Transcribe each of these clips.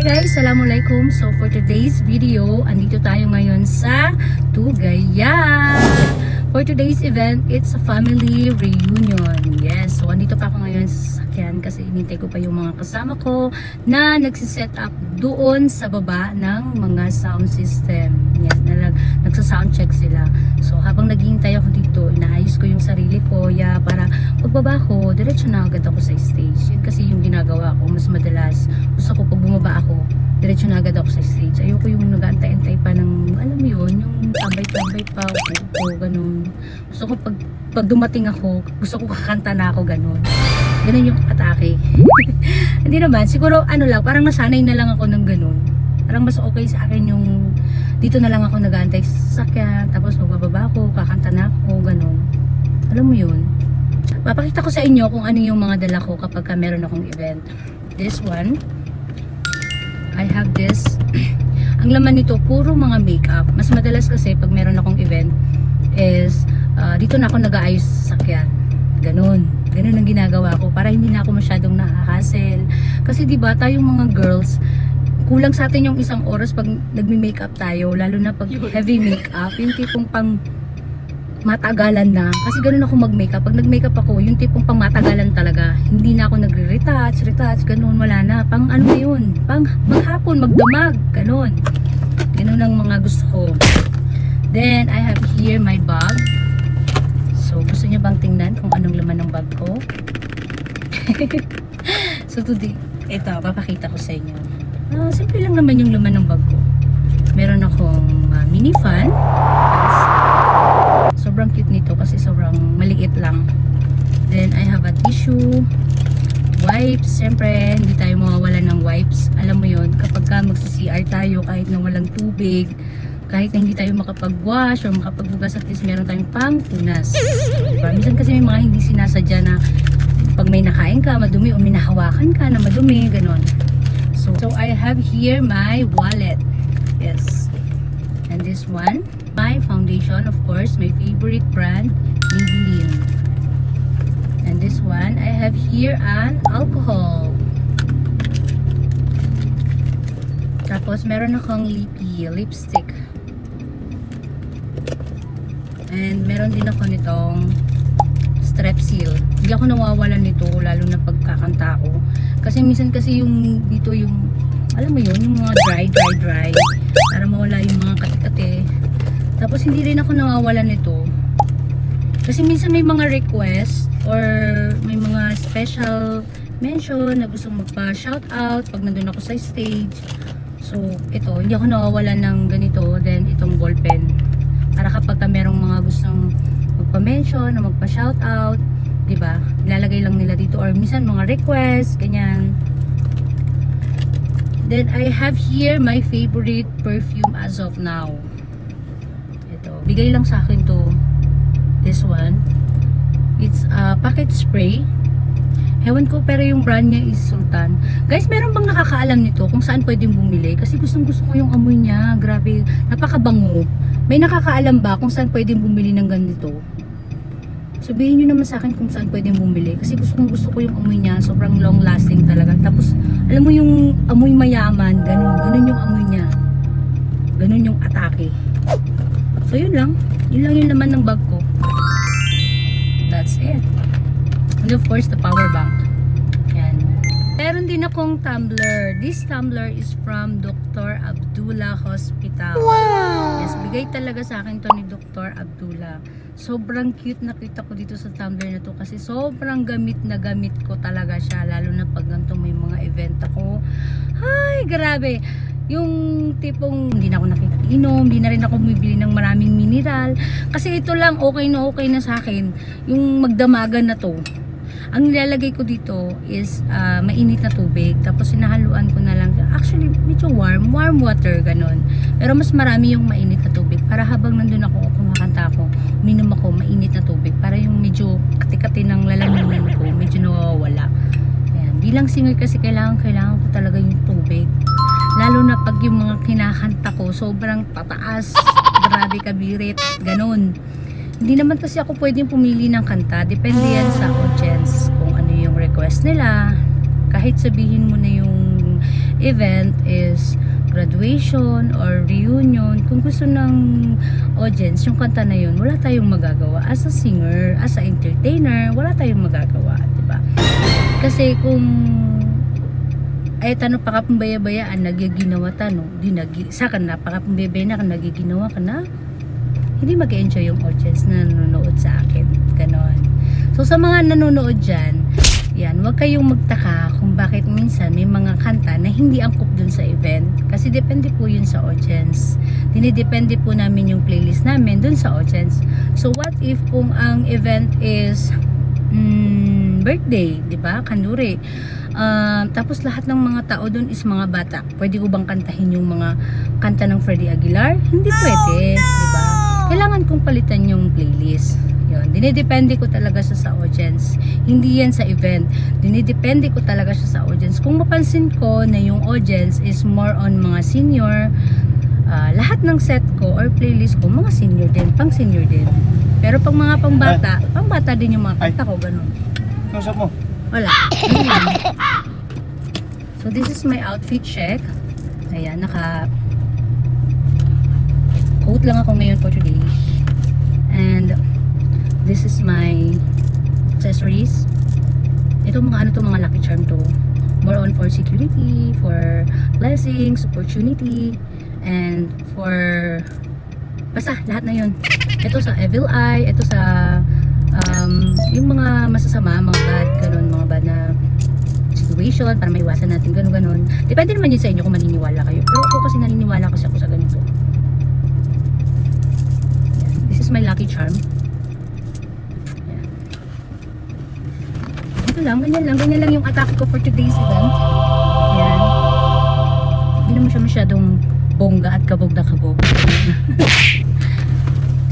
guys, Assalamualaikum. So for today's video, andito tayo ngayon sa Tugaya. For today's event, it's a family reunion. Yes, so andito pa ako ngayon sa sasakyan kasi inintay ko pa yung mga kasama ko na nagsiset up doon sa baba ng mga sound system. Yan, nagsa-sound check sila. So habang naghihintay ako dito, inaayos ko yung sarili ko para pagbaba ko, diretso na agad ako sa stage. Yun kasi yung ginagawa ko, mas madalas. Gusto ko pag bumaba ako, diretso na agad ako sa stage. Ayoko yung nag-antay-antay pa ng, alam mo yun, yung tambay-tambay pa, o ganun. Gusto ko pag dumating ako, gusto ko kakanta na ako, ganun. Ganun yung atake. Hindi naman, siguro ano lang, parang nasanay na lang ako ng ganun. Parang mas okay sa akin yung dito na lang ako nag-aantay sa sasakyan, tapos magbababa ako, kakanta na ako, ganun. Alam mo yun? Papakita ko sa inyo kung ano yung mga dala ko kapag meron akong event. This one, I have this. Ang laman nito, puro mga makeup. Mas madalas kasi pag meron akong event is dito na ako nag-aayos sa sasakyan. Ganun ang ginagawa ko para hindi na ako masyadong nahahassle. Kasi diba tayong mga girls, kulang sa atin yung isang oras pag nagme-makeup tayo, lalo na pag heavy makeup, yung tipong pang matagalan na. Kasi ganun ako mag-makeup. Pag nag-makeup ako, yung tipong pang matagalan talaga. Hindi na ako nagre-retouch, ganun, wala na. Pang ano na yun? Pang maghapon, magdamag, ganun. Ganun ang mga gusto ko. Then, I have here my bag. So, gusto niyo bang tingnan kung anong laman ng bag ko? So, today, ito, papakita ko sa inyo. Simple lang naman yung laman ng bag ko. Meron akong mini fan. Sobrang cute nito kasi sobrang maliit lang. Then I have a tissue, wipes. Siyempre hindi tayo mawawala ng wipes. Alam mo yon, kapag magsi-CR tayo kahit na walang tubig, kahit na hindi tayo makapag-wash or makapaghugas, at least meron tayong pangpunas. Diba? Minsan kasi may mga hindi sinasadya na pag may nakain ka madumi o may nahawakan ka na madumi, ganon. So I have here my wallet. Yes. And this one, my foundation, of course, my favorite brand, Maybelline. And this one, I have here an alcohol. Tapos meron akong lipstick. And meron din ako nitong Strepsil. Hindi ako nawawalan nito lalo na pagkakanta ko. Kasi minsan kasi yung dito yung alam mo yun, yung mga dry para mawala yung mga kati-kati. Tapos hindi rin ako nawawalan nito. Kasi minsan may mga request or may mga special mention na gustong magpa-shoutout pag nandun ako sa stage. So ito, hindi ako nawawalan ng ganito. Then itong ballpen. Para kapag merong mga gustong magpa-mention o magpa-shoutout, diba? Ilalagay lang nila dito or minsan mga request, ganyan. Then I have here my favorite perfume as of now. Ito, bigay lang sa akin to. This one. It's a packet spray. Hewan ko pero yung brand niya is Sultan. Guys, meron bang nakakaalam nito kung saan pwedeng bumili? Kasi gusto ko yung amoy niya. Grabe, napakabango. May nakakaalam ba kung saan pwedeng bumili ng ganito? Sabihin nyo naman sa akin kung saan pwedeng bumili. Kasi gusto ko yung amoy niya. Sobrang long lasting talaga. Tapos, alam mo yung amoy mayaman. Ganun yung amoy niya. Ganun yung atake. So, yun lang. Yun lang yung laman ng bag ko. That's it. And of course, the power bank. Yan. Meron din akong tumbler. This tumbler is from Dr. Abdullah Hospital. Wow! Yes, bigay talaga sa akin to ni Dr. Abdullah. Sobrang cute nakita ko dito sa tumbler na to kasi sobrang gamit na gamit ko talaga siya, lalo na pag ganito may mga event ako. Ay, grabe. Yung tipong hindi na ako nakikinom, hindi na rin ako bumibili ng maraming mineral. Kasi ito lang okay na sa akin. Yung magdamagan na to. Ang nilalagay ko dito is mainit na tubig. Tapos sinahaluan ko na lang. Actually, medyo warm water, ganun. Pero mas marami yung mainit na tubig. Para habang nandun ako, kumakanta ako, uminom ako, mainit na tubig. Para yung medyo kati-kati ng lalamunan ko, medyo nawawala. Ayan. Bilang singer kasi kailangan ko talaga yung tubig. Lalo na pag yung mga kinakanta ko, sobrang tataas. Grabe kabirit. Ganun. Hindi naman kasi ako pwedeng pumili ng kanta. Depende yan sa audience kung ano yung request nila. Kahit sabihin mo na yung event is graduation or reunion, kung gusto ng audience yung kanta na yun, wala tayong magagawa. As a singer, as a entertainer, wala tayong magagawa, diba? Kasi kung ay tanong pakapambayaan nagiginawa tanong sa kan napakapambebay na kan nagiginawa ka na hindi mag-enjoy yung audience na nanonood sa akin, ganon. So sa mga nanonood dyan, yan, huwag kayong magtaka kung bakit minsan may mga kanta na hindi angkop dun sa event, kasi depende po yun sa audience. Dinidepende po namin yung playlist namin dun sa audience. So what if kung ang event is birthday, di ba? Kanuri. Tapos lahat ng mga tao doon is mga bata. Pwede ko bang kantahin yung mga kanta ng Freddie Aguilar? Hindi pwede, di ba? Kailangan kong palitan yung playlist. Yun, dinidepende ko talaga siya sa audience. Hindi yan sa event. Dinidepende ko talaga siya sa audience. Kung mapansin ko na yung audience is more on mga senior, lahat ng set ko or playlist ko, mga senior din, pang senior din. Pero pag mga pangbata din yung mga kanta ko, ganun. Kausap mo? Wala. So this is my outfit check. Ayan, coat lang ako ngayon for today. And this is my accessories. Ito mga mga lucky charm to. More on for security, for blessings, opportunity, and for basta lahat na yun. Ito sa evil eye, ito sa yung mga masasama, mga bad, ganun, mga bad na situation para maiwasan natin, ganun. Depende naman yun sa inyo kung maniniwala kayo. Pero ako kasi naniniwala kasi ako sa ganito. Yan. This is my lucky charm. Yan. Ito lang, ganyan lang yung attack ko for today's event. Yan. Hindi naman siya masyadong bongga at kabog na kabog.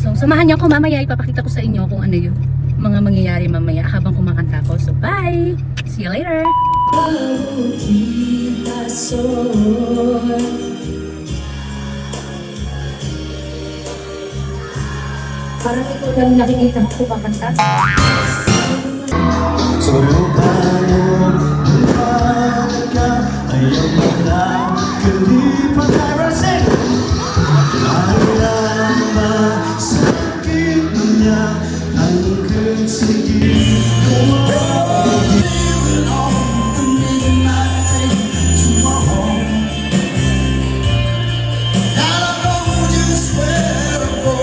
So, samahan niyo ako mamaya, ipapakita ko sa inyo kung ano yung mga mangyayari mamaya habang kumakanta ko. So, bye! See you later! Parang ito lang nakikita ko kumakanta. So bangun berharga ayaw menang kelipat rasik Alama sakitnya angkat sedih Living on the midnight train to my home And I know just where to go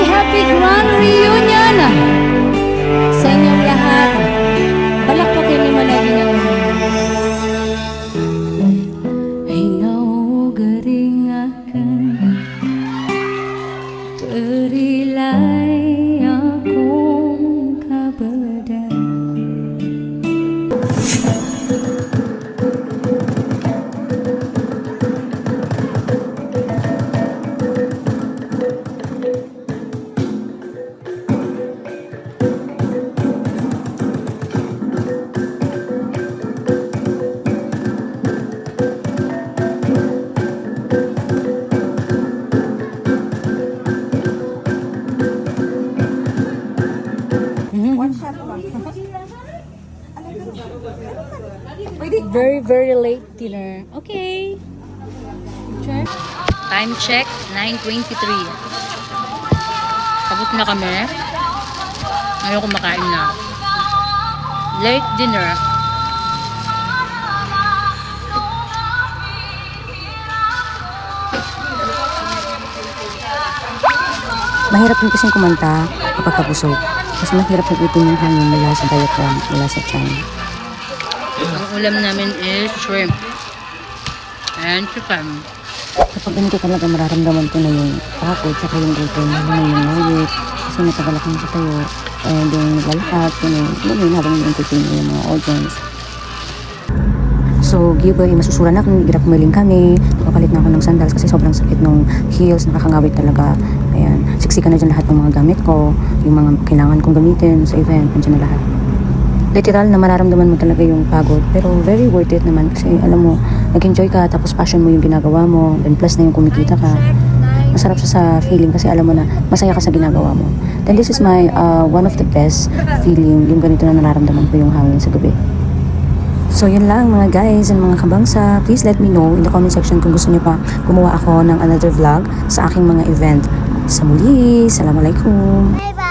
Happy Grand Reunion sa inyong lahat. Palakpakin niyo man lagi ng ay naugaring akan perilai akong kabadan. Very late dinner. Okay. Check. Time check 9:23. Tapos na kami. Ngayon kumakain na. Late dinner. Mahirap din kasing kumanta kapag kabusog. Mas mahirap nag-itin yung hangin mula sa diaphragm, mula sa tiyan. Ang ulam namin is shrimp and chicken. Kapag ganito talaga mararamdaman ko na yung pagod saka yung gutom, na yung nawit kasi matagal akong sa tayo and yung naglalakad yun habang yung-entertain yung mga audience. So giveaway, masusura na kung hirap maling kami. Papalit na ako ng sandals kasi sobrang sakit ng heels, nakakangawit talaga. Ayan, siksikan na dyan lahat ng mga gamit ko, yung mga kailangan kong gamitin sa event, nandiyan na lahat. Literal na mararamdaman mo talaga yung pagod, pero very worth it naman kasi alam mo nag-enjoy ka, tapos passion mo yung ginagawa mo, and plus na yung kumikita ka. Masarap siya sa feeling kasi alam mo na masaya ka sa ginagawa mo. Then this is my one of the best feeling, yung ganito na nararamdaman ko yung hangin sa gabi. So yun lang mga guys and mga kabangsa. Please let me know in the comment section kung gusto niyo pa gumawa ako ng another vlog sa aking mga event. Sa muli, Assalamualaikum. Bye bye.